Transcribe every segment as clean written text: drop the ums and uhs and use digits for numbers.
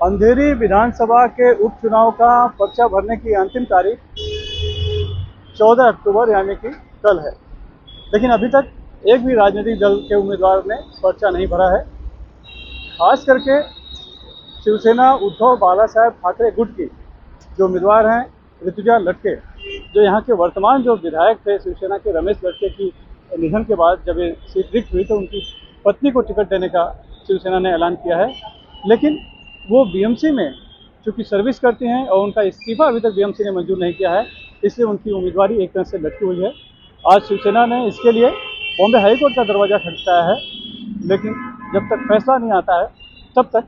अंधेरी विधानसभा के उपचुनाव का पर्चा भरने की अंतिम तारीख 14 अक्टूबर यानी कि कल है। लेकिन अभी तक एक भी राजनीतिक दल के उम्मीदवार ने पर्चा नहीं भरा है। खास करके शिवसेना उद्धव बालासाहेब ठाकरे गुट की जो उम्मीदवार हैं ऋतुजा लटके, जो यहाँ के वर्तमान जो विधायक थे शिवसेना के रमेश लटके की निधन के बाद जब ये सीट रिक्त हुई तो उनकी पत्नी को टिकट देने का शिवसेना ने ऐलान किया है। लेकिन वो बीएमसी में चूँकि सर्विस करती हैं और उनका इस्तीफा अभी तक बीएमसी ने मंजूर नहीं किया है, इसलिए उनकी उम्मीदवारी एक तरह से लटकी हुई है। आज शिवसेना ने इसके लिए बॉम्बे हाई कोर्ट का दरवाज़ा खटखटाया है, लेकिन जब तक फैसला नहीं आता है तब तक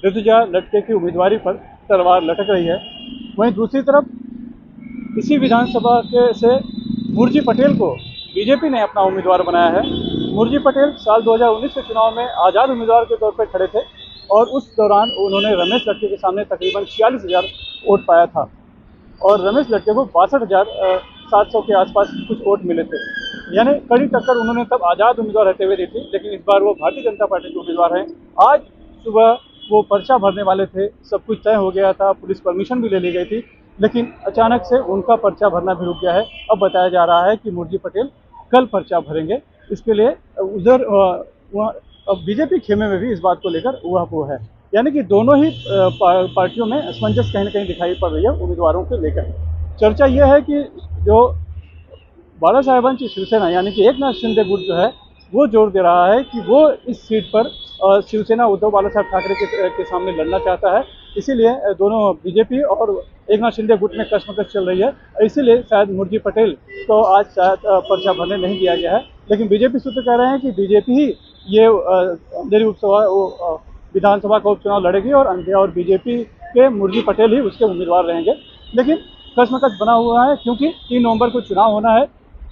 ऋतुजा लटके की उम्मीदवारी पर तलवार लटक रही है। वहीं दूसरी तरफ इसी विधानसभा के से मुर्जी पटेल को बीजेपी ने अपना उम्मीदवार बनाया है। मुर्जी पटेल साल 2019 के चुनाव में आज़ाद उम्मीदवार के तौर पर खड़े थे और उस दौरान उन्होंने रमेश लटके के सामने तकरीबन 46,000 वोट पाया था और रमेश लटके को 62,700 के आसपास कुछ वोट मिले थे। यानी कड़ी टक्कर उन्होंने तब आज़ाद उम्मीदवार रहते हुए दी थी, लेकिन इस बार वो भारतीय जनता पार्टी के उम्मीदवार हैं। आज सुबह वो पर्चा भरने वाले थे, सब कुछ तय हो गया था, पुलिस परमिशन भी ले ली गई थी, लेकिन अचानक से उनका पर्चा भरना भी रुक गया है। अब बताया जा रहा है कि मुर्जी पटेल कल पर्चा भरेंगे। इसके लिए उधर अब बीजेपी खेमे में भी इस बात को लेकर ऊहापोह है। यानी कि दोनों ही पार्टियों में असमंजस कहीं ना कहीं दिखाई पड़ रही है उम्मीदवारों को लेकर। चर्चा यह है कि जो बाळासाहेबांची शिवसेना यानी कि एकनाथ शिंदे गुट जो है वो जोर दे रहा है कि वो इस सीट पर शिवसेना उद्धव बालासाहेब ठाकरे के सामने लड़ना चाहता है। इसीलिए दोनों बीजेपी और एकनाथ शिंदे गुट में कशमकश चल रही है। इसीलिए शायद मुर्जी पटेल को आज शायद पर्चा भरने नहीं दिया गया है। लेकिन बीजेपी सूत्र कह रहे हैं कि बीजेपी ही ये अंधेरी विधानसभा का उपचुनाव लड़ेगी और बीजेपी के मुर्जी पटेल ही उसके उम्मीदवार रहेंगे। लेकिन कशमकश बना हुआ है क्योंकि 3 नवंबर को चुनाव होना है।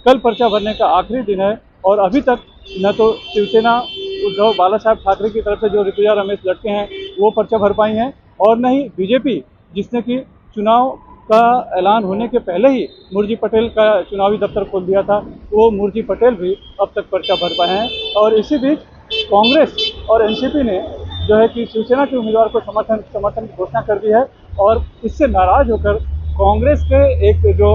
कल पर्चा भरने का आखिरी दिन है और अभी तक न तो शिवसेना उद्धव बालासाहेब ठाकरे की तरफ से जो ऋतुजा रमेश लटके हैं वो पर्चा भर पाई हैं और न ही बीजेपी, जिसने कि चुनाव का ऐलान होने के पहले ही मुर्जी पटेल का चुनावी दफ्तर खोल दिया था, वो मुर्जी पटेल भी अब तक पर्चा भर पाए हैं। और इसी बीच कांग्रेस और एनसीपी ने जो है कि शिवसेना के उम्मीदवार को समर्थन की घोषणा कर दी है और इससे नाराज होकर कांग्रेस के एक जो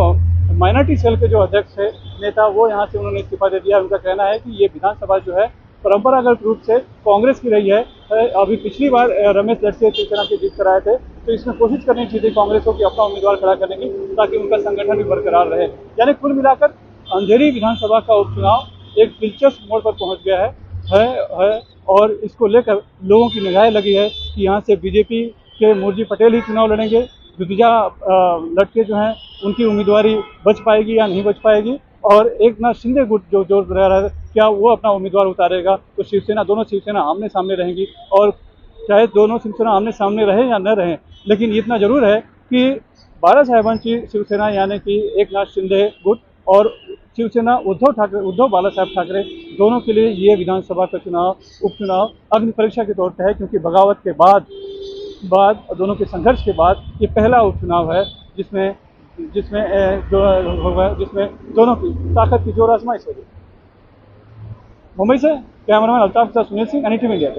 माइनॉरिटी सेल के जो अध्यक्ष है नेता, वो यहाँ से उन्होंने इस्तीफा दे दिया। उनका कहना है कि ये विधानसभा जो है परंपरागत रूप से कांग्रेस की रही है। अभी पिछली बार रमेश लटके शिवसेना की जीत कराए थे, तो इसमें कोशिश करनी चाहिए कांग्रेस को कि अपना उम्मीदवार खड़ा करने की, ताकि उनका संगठन भी बरकरार रहे। यानी कुल मिलाकर अंधेरी विधानसभा का उपचुनाव एक दिलचस्प मोड़ पर पहुंच गया है और इसको लेकर लोगों की निगाहें लगी है कि यहाँ से बीजेपी के मुर्जी पटेल ही चुनाव लड़ेंगे, ऋतुजा लटके जो हैं उनकी उम्मीदवारी बच पाएगी या नहीं बच पाएगी, और एकनाथ शिंदे गुट जो जोर रह रहा है क्या वो अपना उम्मीदवार उतारेगा। तो दोनों शिवसेना आमने सामने रहेंगी और चाहे दोनों शिवसेना आमने सामने रहे या न रहे, लेकिन इतना जरूर है कि बाळासाहेबांची शिवसेना यानी कि एकनाथ शिंदे गुट और शिवसेना उद्धव बालासाहेब ठाकरे दोनों के लिए ये विधानसभा का उपचुनाव अग्नि परीक्षा के तौर पर है, क्योंकि बगावत के बाद दोनों के संघर्ष के बाद ये पहला उपचुनाव है जिसमें दोनों की ताकत की जोर आजमाइश होगी। मुंबई से कैमरामैन अल्ताफ के साथ सुनील सिंह, एनडीटीवी इंडिया।